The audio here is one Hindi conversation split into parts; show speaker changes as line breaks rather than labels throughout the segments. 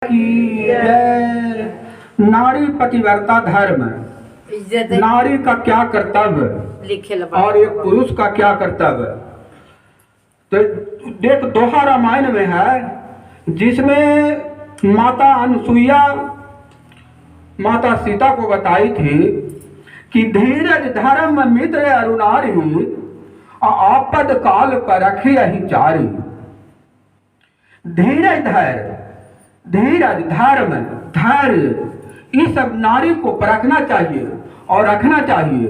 की जय। नारी पतिव्रता धर्म, नारी का क्या कर्तव्य और एक पुरुष का क्या कर्तव्य। तो देख दोहा रामायण में है, जिसमें माता अनसुईया माता सीता को बताई थी कि धीरज धर्म मित्र अरुणारी आपद काल पर रखे अहि चारी। धीरज धर्म धैर्य ये सब नारी को परखना चाहिए और रखना चाहिए।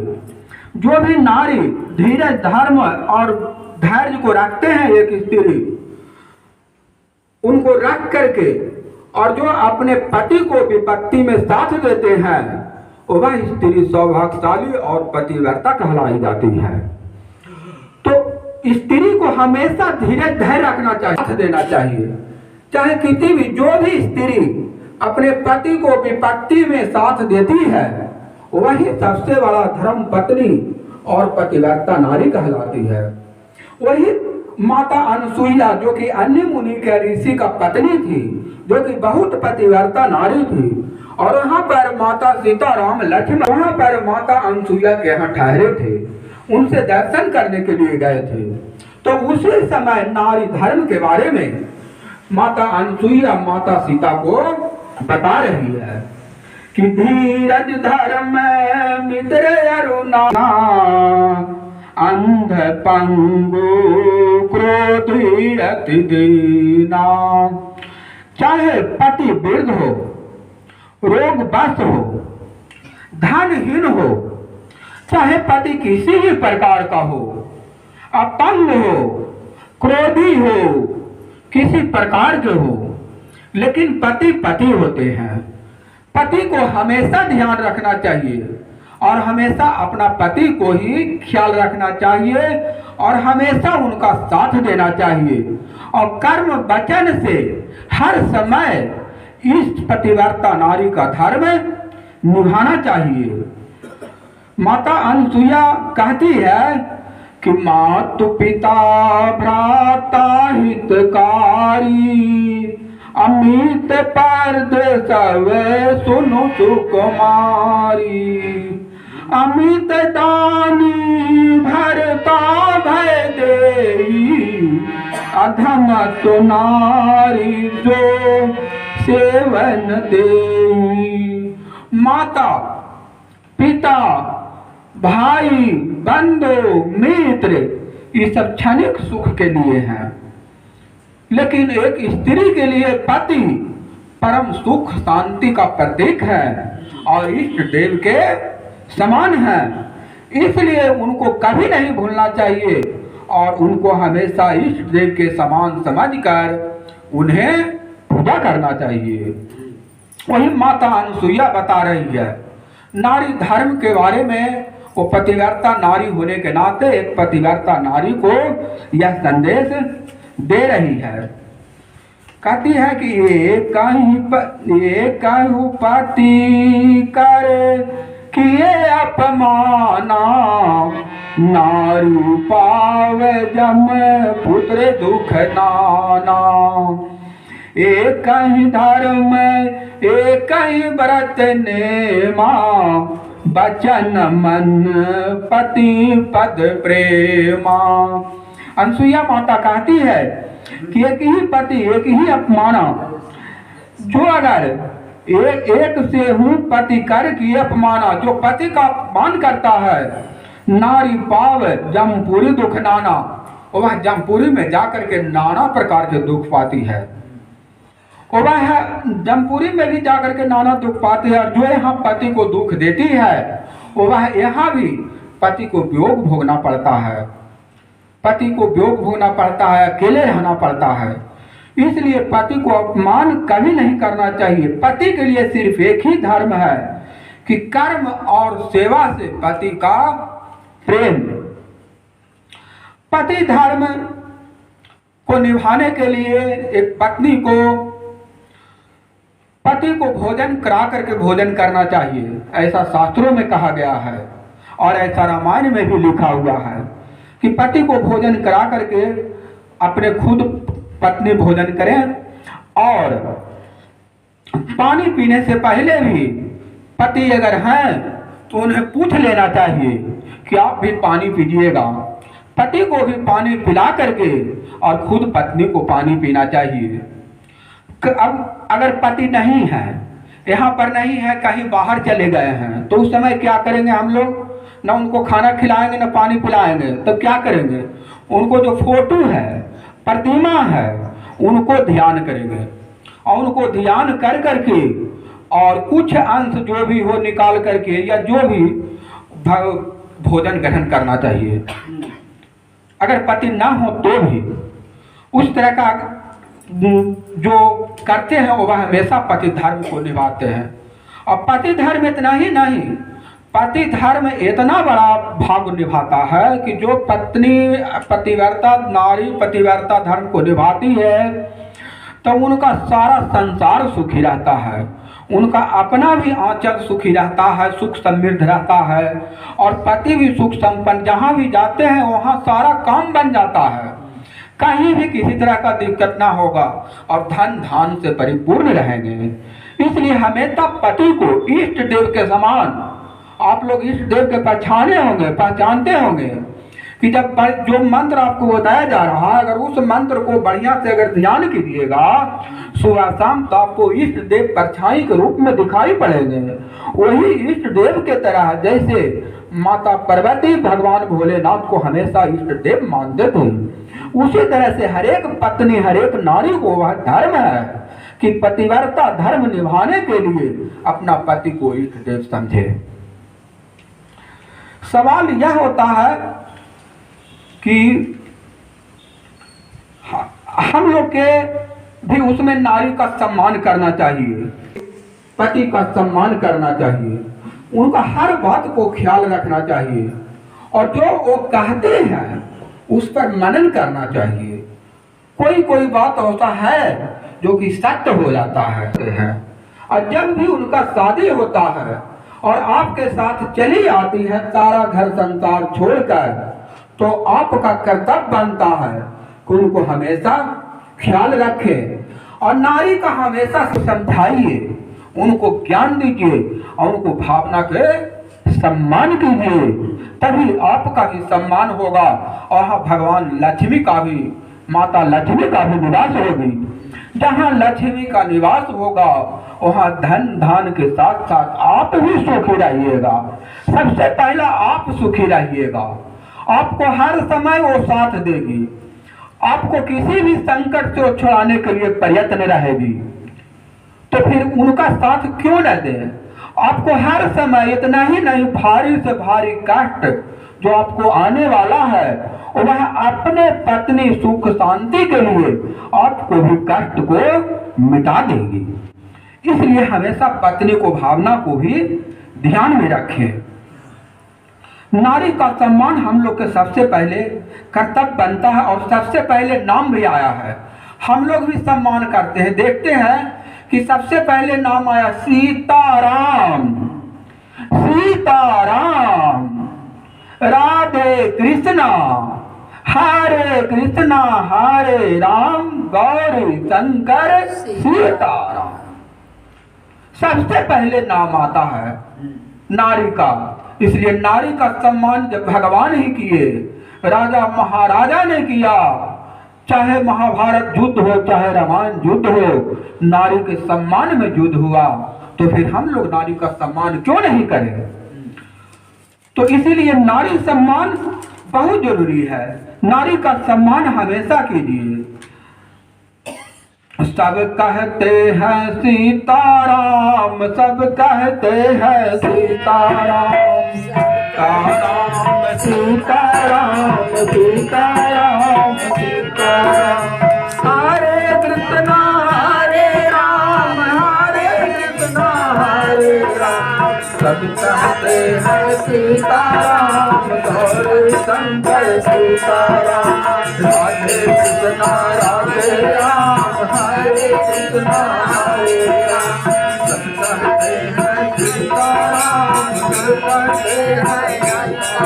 जो भी नारी धीरज धर्म और धैर्य को रखते हैं, एक स्त्री उनको रख करके और जो अपने पति को विपत्ति में साथ देते हैं, वह स्त्री सौभाग्यशाली और पतिव्रता कहलाई जाती है। तो स्त्री को हमेशा धीरज धैर्य रखना चाहिए, साथ देना चाहिए। चाहे किसी भी जो भी स्त्री अपने पति को विपत्ति में साथ देती है, वही सबसे बड़ा धर्म पत्नी और पतिव्रता नारी कहलाती है। वही माता अनसुईया जो कि अन्य मुनि के ऋषि का पत्नी थी, जो कि बहुत पतिव्रता नारी थी, और वहां पर माता सीताराम लक्ष्मण वहां पर माता अनसुईया के यहाँ ठहरे थे, उनसे दर्शन करने के लिए गए थे। तो उसी समय नारी धर्म के बारे में माता अनसुईया माता सीता को बता रही है कि धीरज धर्म मित्र अरुणा अंध पंगु क्रोधी अति दीना। चाहे पति वृद्ध हो, रोगग्रस्त हो, धनहीन हो, चाहे पति किसी भी प्रकार का हो, अपंग हो, क्रोधी हो, किसी प्रकार के हो, लेकिन पति पति होते हैं। पति को हमेशा ध्यान रखना चाहिए और हमेशा अपना पति को ही ख्याल रखना चाहिए और हमेशा उनका साथ देना चाहिए और कर्म वचन से हर समय इस पतिव्रता नारी का धर्म निभाना चाहिए। माता अनसुईया कहती है कि मातु पिता भ्राता हितकारी अमित पर्द सब सुनु सुकुमारी। अमित दानी भरता भय देई अधम तो नारी जो सेवन देई। माता पिता भाई बंधु मित्र ये सब क्षणिक सुख के लिए हैं, लेकिन एक स्त्री के लिए पति परम सुख शांति का प्रतीक है और इष्ट देव के समान है। इसलिए उनको कभी नहीं भूलना चाहिए और उनको हमेशा इष्ट देव के समान समझकर उन्हें पूजा करना चाहिए। वही माता अनसुईया बता रही है नारी धर्म के बारे में। वो पतिव्रता नारी होने के नाते एक पतिव्रता नारी को यह संदेश दे रही है। कहती है कि ये कहीं पति कर किए अपमाना नारी पावे जम पुत्र दुख नाना। एक ही धर्म एक ही व्रत नेमा बचन मन पति पद प्रेमा। अनसुईया माता कहती है कि एक ही पति एक ही अपमाना। जो अगर एक से हूँ पति कर की अपमाना, जो पति का अपमान करता है, नारी पाव जमपुरी दुख नाना, वह जमपुरी में जाकर के नाना प्रकार के दुख पाती है। वह जमपुरी में भी जाकर के नाना दुख पाती है और जो यहाँ पति को दुख देती है, वह यहाँ भी पति को वियोग भोगना पड़ता है। पति को वियोग भोगना पड़ता है, अकेले रहना पड़ता है। इसलिए पति को अपमान कभी नहीं करना चाहिए। पति के लिए सिर्फ एक ही धर्म है कि कर्म और सेवा से पति का प्रेम। पति धर्म को निभाने के लिए एक पत्नी को पति को भोजन करा करके भोजन करना चाहिए, ऐसा शास्त्रों में कहा गया है और ऐसा रामायण में भी लिखा हुआ है कि पति को भोजन करा करके अपने खुद पत्नी भोजन करें और पानी पीने से पहले भी पति अगर हैं तो उन्हें पूछ लेना चाहिए कि आप भी पानी पीजिएगा। पति को भी पानी पिला करके और खुद पत्नी को पानी पीना चाहिए। अब अगर पति नहीं है, यहाँ पर नहीं है, कहीं बाहर चले गए हैं, तो उस समय क्या करेंगे हम लोग? ना उनको खाना खिलाएंगे ना पानी पिलाएंगे, तो क्या करेंगे? उनको जो फोटो है, प्रतिमा है, उनको ध्यान करेंगे और उनको ध्यान कर करके और कुछ अंश जो भी हो निकाल करके या जो भी भोजन ग्रहण करना चाहिए। अगर पति ना हो तो भी उस तरह का जो करते हैं वह हमेशा पति धर्म को निभाते हैं। और पति धर्म इतना ही नहीं, पति धर्म इतना बड़ा भाग निभाता है कि जो पत्नी पतिव्रता नारी पतिव्रता धर्म को निभाती है तो उनका सारा संसार सुखी रहता है, उनका अपना भी आंचल सुखी रहता है, सुख समृद्ध रहता है, और पति भी सुख संपन्न। जहाँ भी जाते हैं वहाँ सारा काम बन जाता है, कहीं भी किसी तरह का दिक्कत ना होगा और धन धान से परिपूर्ण रहेंगे। इसलिए हमेशा पति को इष्ट देव के समान, आप लोग इष्ट देव के पहचानते होंगे कि जब जो मंत्र आपको बताया जा रहा है, अगर उस मंत्र को बढ़िया से अगर ध्यान कीजिएगा सुबह शाम, तो आपको इष्ट देव परछाई के रूप में दिखाई पड़ेंगे। वही इष्ट देव के तरह जैसे माता पार्वती भगवान भोलेनाथ को हमेशा इष्ट देव मानते थे, उसी तरह से हरेक पत्नी हरेक नारी को वह धर्म है कि पतिव्रता धर्म निभाने के लिए अपना पति को इष्ट देव समझे। सवाल यह होता है कि हम लोग के भी उसमें नारी का सम्मान करना चाहिए, पति का सम्मान करना चाहिए, उनका हर बात को ख्याल रखना चाहिए और जो वो कहते हैं उस पर मनन करना चाहिए। कोई कोई बात ऐसा है जो कि सत्य हो जाता है और जब भी उनका शादी होता है और आपके साथ चली आती है सारा घर संसार छोड़कर, तो आपका कर्तव्य बनता है कि उनको हमेशा ख्याल रखें और नारी का हमेशा समझाइए, उनको ज्ञान दीजिए और उनको भावना के सम्मान कीजिए, तभी आपका भी सम्मान होगा और भगवान लक्ष्मी का भी, माता लक्ष्मी का भी निवास होगी। जहाँ लक्ष्मी का निवास होगा वहाँ धन धान के साथ साथ आप भी सुखी रहिएगा। सबसे पहला आप सुखी रहिएगा, आपको हर समय वो साथ देगी, आपको किसी भी संकट से छुड़ाने के लिए प्रयत्न रहेगी, तो फिर उनका साथ क्यों न दें? आपको हर समय इतना ही नहीं, भारी से भारी कष्ट जो आपको आने वाला है वह अपने पत्नी सुख शांति के लिए आपको भी कष्ट को मिटा देगी। इसलिए हमेशा पत्नी को भावना को भी ध्यान में रखें। नारी का सम्मान हम लोग के सबसे पहले कर्तव्य बनता है और सबसे पहले नाम भी आया है, हम लोग भी सम्मान करते हैं। देखते हैं कि सबसे पहले नाम आया सीताराम, सीताराम, राधे कृष्णा, हरे कृष्णा हरे राम, गौरी शंकर सीताराम। सबसे पहले नाम आता है नारी का। इसलिए नारी का सम्मान जब भगवान ही किए, राजा महाराजा ने किया, चाहे महाभारत युद्ध हो चाहे रामायण युद्ध हो, नारी के सम्मान में युद्ध हुआ, तो फिर हम लोग नारी का सम्मान क्यों नहीं करें? तो इसीलिए नारी सम्मान बहुत जरूरी है, नारी का सम्मान हमेशा कीजिए। सब कहते हैं सीताराम, सब कहते हैं सीताराम, सीताराम सीताराम सीताराम सीताराम, हरे कृष्णा हरे राम, हरे कृष्णा हरे राम, सब कहते हैं सीताराम, गौरी शंकर सीताराम, राधे कृष्णा राधे राम, हरे कृष्णा हरे राम, सब कहते हैं सीताराम, सब कहते हैं सीताराम,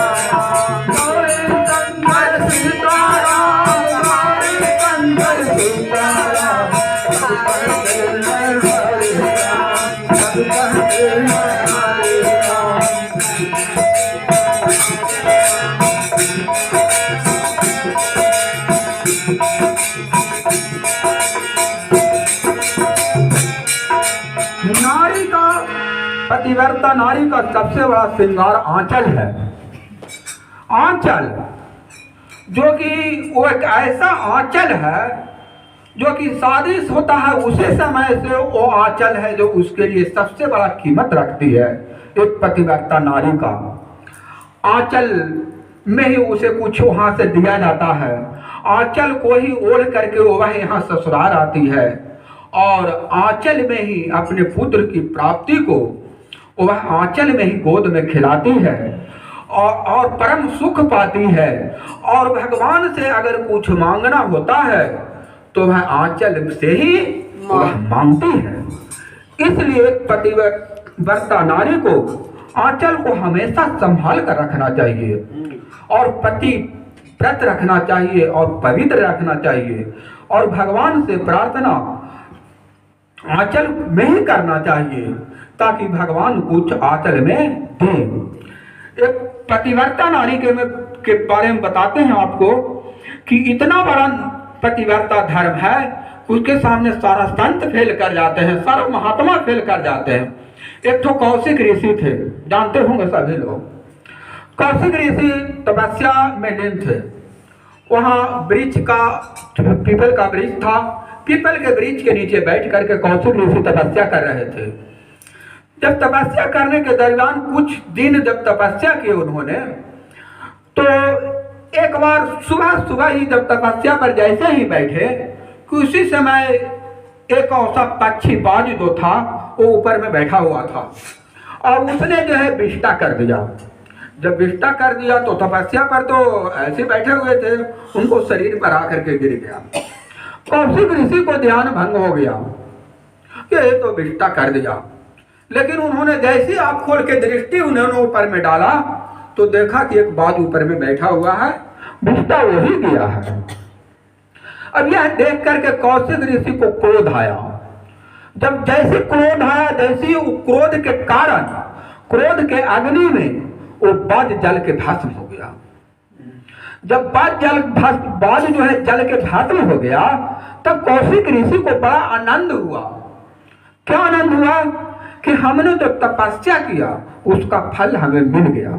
गौरी शंकर सीताराम, गौरी शंकर सीताराम, सब कहते हैं हरे राम। पतिव्रता नारी का सबसे बड़ा श्रृंगार आंचल है। आंचल जो कि वो एक ऐसा आंचल है जो कि शादी होता है उसी समय से वो आंचल है जो उसके लिए सबसे बड़ा कीमत रखती है। एक पतिव्रता नारी का आंचल में ही उसे कुछ वहां से दिया जाता है। आंचल को ही ओढ़ करके वह यहाँ ससुराल आती है और आंचल में ही अपने पुत्र की प्राप्ति को वह आंचल में ही गोद में खिलाती है और परम सुख पाती है। और भगवान से अगर कुछ मांगना होता है तो वह आंचल से ही वह मांगती है। इसलिए पतिव्रता नारी को आंचल को हमेशा संभाल कर रखना चाहिए और पति व्रत रखना चाहिए और पवित्र रखना चाहिए और भगवान से प्रार्थना आंचल में ही करना चाहिए ताकि भगवान कुछ आंचल में दे। एक पतिव्रता नारी के बारे में बताते हैं आपको कि इतना बड़ा पतिव्रता धर्म है, उसके सामने सारा संत फेल कर जाते हैं, सारा महात्मा फेल कर जाते हैं। एक तो कौशिक ऋषि थे, जानते होंगे सभी लोग। कौशिक ऋषि तपस्या में लीन थे। वहाँ वृक्ष का पीपल का वृक्ष था, पीपल के वृक्ष के नीचे बैठ करके कौशिक ऋषि तपस्या कर रहे थे। जब तपस्या करने के दरमियान कुछ दिन जब तपस्या की उन्होंने, तो एक बार सुबह सुबह ही जब तपस्या पर जैसे ही बैठे कि उसी समय एक ऐसा पक्षी बाज जो था वो ऊपर में बैठा हुआ था और उसने जो है विष्टा कर दिया। जब विष्टा कर दिया तो तपस्या पर तो ऐसे बैठे हुए थे, उनको शरीर पर आकर के गिर गया। कौशिक ऋषि को ध्यान भंग हो गया कि ये तो विष्टा कर दिया, लेकिन उन्होंने जैसे आँख खोल के दृष्टि उन्होंने ऊपर में डाला तो देखा कि एक बाज ऊपर में बैठा हुआ है, विष्टा वही गया है। अब यह देख करके कौशिक ऋषि को क्रोध आया। जब जैसे क्रोध आया, जैसे क्रोध के कारण क्रोध के अग्नि में वो बाज जल के भस्म हो गया। जब बाज जो है जल के भस्म हो गया तब कौशिक ऋषि को बड़ा आनंद हुआ। क्या आनंद हुआ कि हमने जो तपस्या किया उसका फल हमें मिल गया,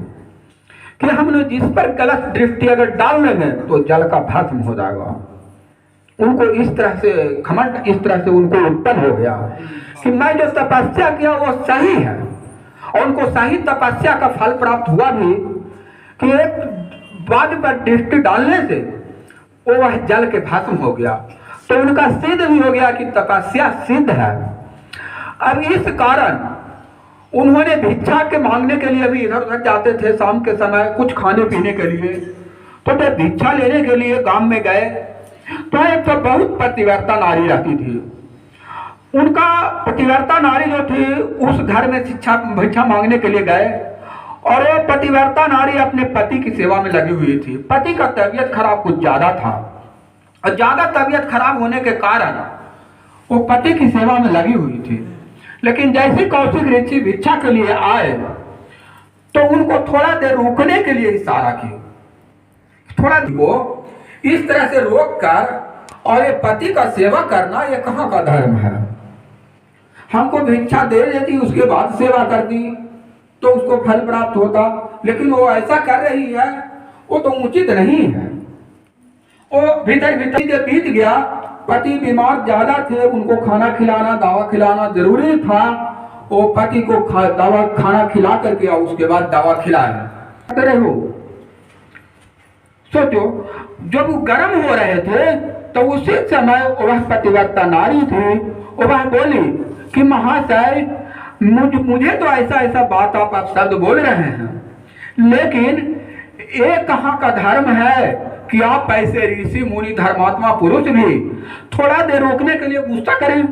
कि हमने जिस पर गलत दृष्टि अगर डाल लेंगे तो जल का भस्म हो जाएगा। उनको इस तरह से घमंड इस तरह से उनको उत्पन्न हो गया कि मैं जो तपस्या किया वो सही है, और उनको सही तपस्या का फल प्राप्त हुआ भी कि एक बाज पर दृष्टि डालने से वो वह जल के भस्म हो गया। तो उनका सिद्ध भी हो गया कि तपस्या सिद्ध है। अब इस कारण उन्होंने भिक्षा के मांगने के लिए भी इधर उधर जाते थे शाम के समय कुछ खाने पीने के लिए। तो जब भिक्षा लेने के लिए गांव में गए तो एक तो बहुत पतिव्रता नारी रहती थी। उनका पतिव्रता नारी जो थी उस घर में भिक्षा मांगने के लिए गए और वो पतिव्रता नारी अपने पति की सेवा में लगी हुई थी। पति का तबीयत खराब कुछ ज्यादा था और ज्यादा तबीयत खराब होने के कारण वो पति की सेवा में लगी हुई थी। लेकिन जैसे कौशिक ऋषि भिक्षा के लिए आए तो उनको थोड़ा देर रुकने के लिए इशारा किया, थोड़ा को इस तरह से रोक कर, और ये पति का सेवा करना ये कहाँ का धर्म है। हमको भिक्षा दे देती उसके बाद सेवा करती तो उसको फल प्राप्त होता, लेकिन वो ऐसा कर रही है वो तो उचित नहीं है। वो भीतर भीतर बीत गया। पति बीमार ज्यादा थे, उनको खाना खिलाना दवा खिलाना जरूरी था। वो पति को दवा खाना खिला करके और उसके बाद दवा खिलाया। हो सोचो जब वो गर्म हो रहे थे तो उसी समय वह पतिव्रता नारी थी, वह बोली कि महाशय मुझे तो ऐसा ऐसा बात आप शब्द बोल रहे हैं, लेकिन ये कहाँ का धर्म है कि आप ऐसे ऋषि मुनि धर्मात्मा पुरुष भी थोड़ा देर रोकने के लिए गुस्सा करें।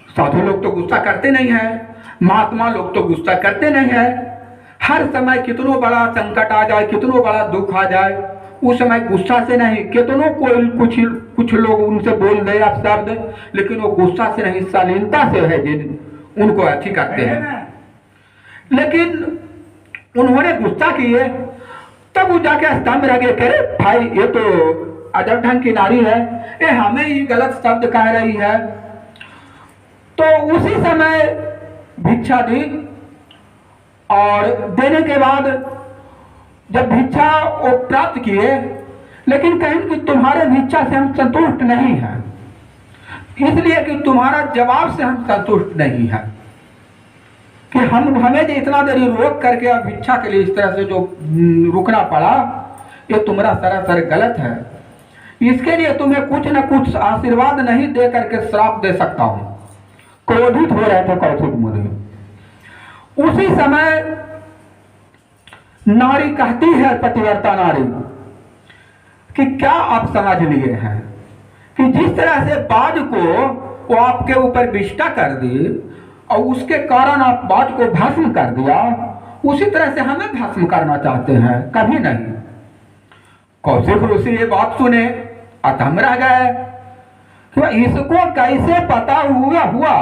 साधु लोग तो गुस्सा करते नहीं है, महात्मा लोग तो गुस्सा करते नहीं है। हर समय कितनों बड़ा संकट आ जाए, कितनों बड़ा दुख आ जाए, उस समय गुस्सा से नहीं, कितनों कोई कुछ लोग उनसे बोल दे आप शब्द, लेकिन वो गुस्सा से नहीं, शालीनता से है जिन उनको अच्छी करते हैं। लेकिन उन्होंने गुस्सा किए तब वो जाके स्तंभ रखे, करे भाई ये तो अजब ढंग की नारी है, ये हमें ही गलत शब्द कह रही है। तो उसी समय भिक्षा दी, और देने के बाद जब भिक्षा वो प्राप्त किए, लेकिन कहें कि तुम्हारे भिक्षा से हम संतुष्ट नहीं हैं, इसलिए कि तुम्हारा जवाब से हम संतुष्ट नहीं हैं, कि हमें जो इतना देरी रोक करके अब भिक्षा के लिए इस तरह से जो रुकना पड़ा, ये तुम्हारा सरासर गलत है। इसके लिए तुम्हें कुछ न कुछ आशीर्वाद नहीं दे करके श्राप दे सकता हूं। क्रोधित हो रहे थे कौशिक मुनि। उसी समय नारी कहती है, पतिव्रता नारी, कि क्या आप समझ लिए हैं कि जिस तरह से बाज को वो आपके ऊपर विष्टा कर दी और उसके कारण आप बाज को भस्म कर दिया, उसी तरह से हमें भस्म करना चाहते हैं? कभी नहीं। कौशिक ऋषि ये बात सुने अधम रह गए कि इसको कैसे पता हुआ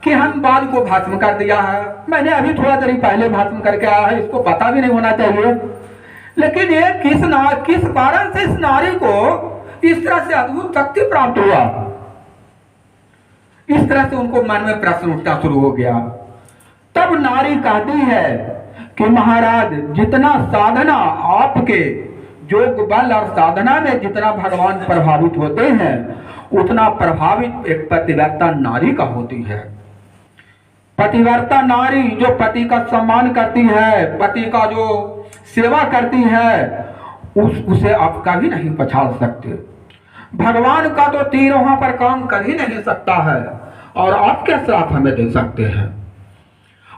कि हम बाज को भस्म कर दिया है। मैंने अभी थोड़ा देर पहले भस्म करके आया है, इसको पता भी नहीं होना चाहिए। लेकिन ये किस कारण से इस नारी को इस तरह से अद्भुत शक्ति प्राप्त हुआ? इस तरह से उनको मन में प्रश्न उठना शुरू हो गया। तब नारी कहती है कि महाराज, जितना साधना आपके योग बल और साधना में जितना भगवान प्रभावित होते हैं, उतना प्रभावित एक पतिव्रता नारी का होती है। पतिव्रता नारी जो पति का सम्मान करती है, पति का जो सेवा करती है, उसे आप कभी नहीं पछाड़ सकते। भगवान का तो तीर वहां पर काम कर ही नहीं सकता है, और आप क्या श्राप हमें दे सकते हैं?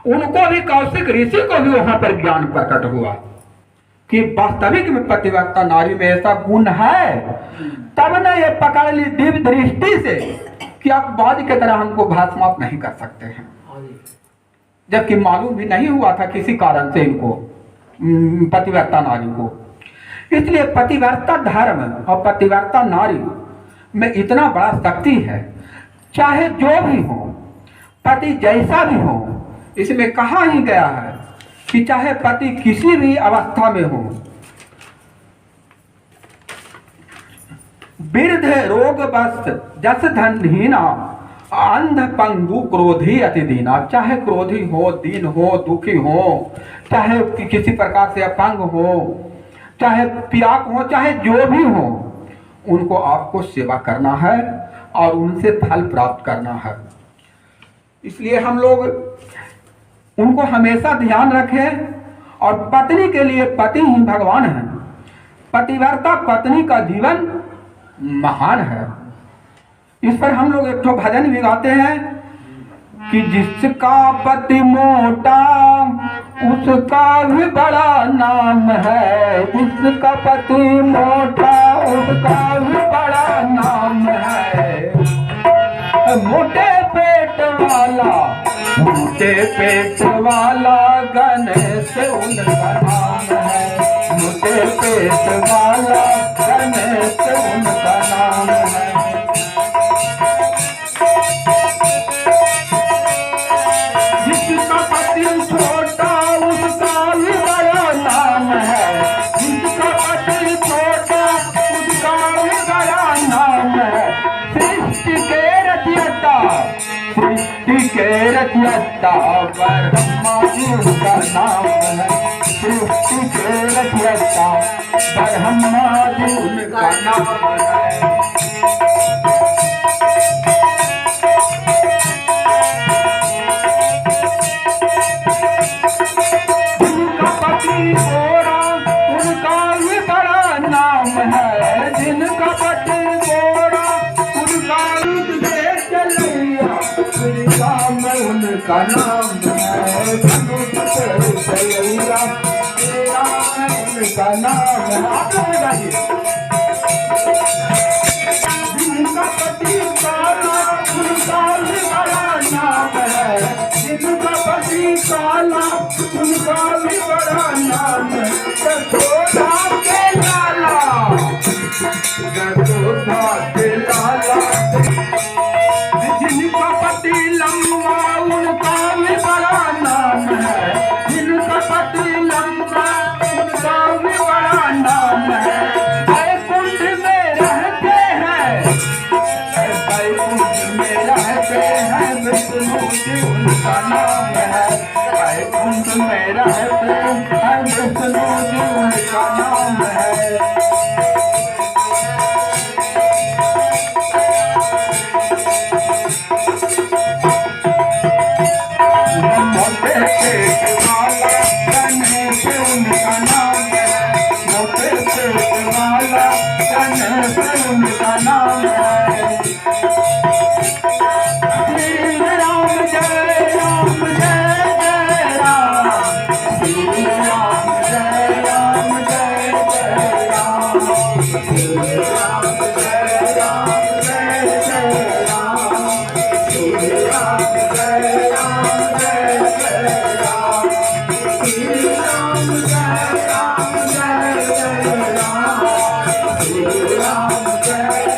उनको भी, कौशिक ऋषि को भी वहां पर ज्ञान प्रकट हुआ कि वास्तविक में पतिव्रता नारी में ऐसा गुण है। तब न ये पकड़ ली दिव्य दृष्टि से कि आप बाज की तरह हमको भस्मात नहीं कर सकते हैं, जबकि मालूम भी नहीं हुआ था किसी कारण से इनको, पतिव्रता नारी को। इसलिए पतिव्रता धर्म और पतिव्रता नारी में इतना बड़ा शक्ति है। चाहे जो भी हो, पति जैसा भी हो, इसमें कहा ही गया है कि चाहे पति किसी भी अवस्था में हो, वृद्ध रोगग्रस्त जस धनहीना अंध पंगु क्रोधी अति दीना। चाहे क्रोधी हो, दीन हो, दुखी हो, चाहे किसी प्रकार से अपंग हो, चाहे पियाक हो, चाहे जो भी हो, उनको आपको सेवा करना है और उनसे फल प्राप्त करना है। इसलिए हम लोग उनको हमेशा ध्यान रखें। और पत्नी के लिए पति ही भगवान है। पतिव्रता पत्नी का जीवन महान है। इस पर हम लोग एक तो भजन भी गाते हैं कि जिसका पति मोटा उसका भी बड़ा नाम है, जिसका पति मोटा उसका भी बड़ा नाम है। मोटे पेट वाला गणेश उनका नाम है। मोटे पेट वाला गणेश उनका नाम है। जिसका पति छोटा उसका भी बड़ा नाम है। जिसका पति छोटा उसका भी बड़ा नाम है। सृष्टि के रचयिता ब्रह्मा जी उनका नाम है। सृष्टि के रचयिता ब्रह्मा जी उनका नाम है। जिनका पति गोरा उनका भी बड़ा नाम है। जिनका पति गोरा उनका उनका नाम है। उनका नाम है। आप लोग बताइए। जिनका पति काला उनका भी बड़ा नाम है। जिनका पति काला उनका भी बड़ा नाम है। यशोदा के लाला, यशोदा के लाला। जिनका पति लंबा उनका भी बड़ा नाम है। जिनका पति लंबा उनका भी बड़ा नाम है। वैकुंठ में रहते हैं, वैकुंठ में रहते हैं। जी उनका नाम है। वैकुंठ में रहते हैं विष्णु जी उनका नाम है। मोटे पेट वाला गणेश उनका नाम है। मोटे पेट वाला गणेश उनका नाम है। श्री राम जय राम जय जय राम। श्री राम जय राम जय जय राम। श्री राम जय राम जय जय राम। श्री राम जय राम जय जय राम। श्री राम जय राम जय जय राम। श्री राम जय